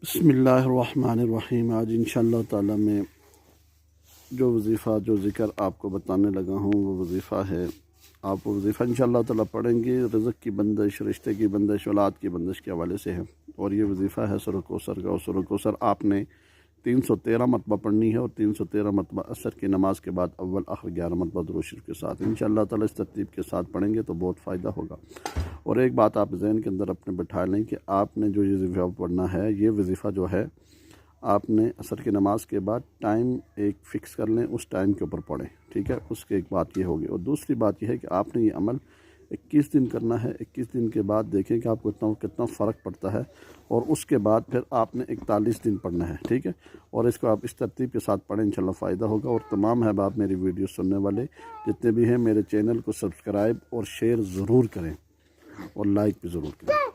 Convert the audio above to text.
बिस्मिल्लाहिर्रहमानिर्रहीम। आज इंशाअल्लाह ताला मैं जो वज़ीफ़ा जो ज़िक्र आपको बताने लगा हूँ वो वज़ीफ़ा है। आप वो वज़ीफ़ा इंशाअल्लाह ताला पढ़ेंगे। रिज़्क़ की बंदिश, रिश्ते की बंदिश, औलाद की बंदिश के हवाले से है। और ये वज़ीफ़ा है सूरह कौसर का। और सूरह कौसर आपने 313 मरतबा पढ़नी है और 313 मरतबा असर की नमाज़ के बाद अव्वल आखिर 11 मरतबा दुरूद शरीफ के साथ इंशाअल्लाह ताला इस तरतीब के साथ पढ़ेंगे तो बहुत फ़ायदा होगा। और एक बात आप ज़हन के अंदर अपने बैठा लें कि आपने जो ये वज़ीफ़ा पढ़ना है, ये वज़ीफ़ा जो है आपने असर की नमाज़ के बाद टाइम एक फ़िक्स कर लें, उस टाइम के ऊपर पढ़ें, ठीक है। उसकी एक बात ये होगी। और दूसरी बात ये है कि आपने ये अमल 21 दिन करना है। 21 दिन के बाद देखें कि आपको कितना फ़र्क पड़ता है। और उसके बाद फिर आपने 41 दिन पढ़ना है, ठीक है। और इसको आप इस तरतीब के साथ पढ़ें, इंशाल्लाह फ़ायदा होगा। और तमाम है आप मेरी वीडियो सुनने वाले जितने भी हैं, मेरे चैनल को सब्सक्राइब और शेयर ज़रूर करें और लाइक भी ज़रूर करें।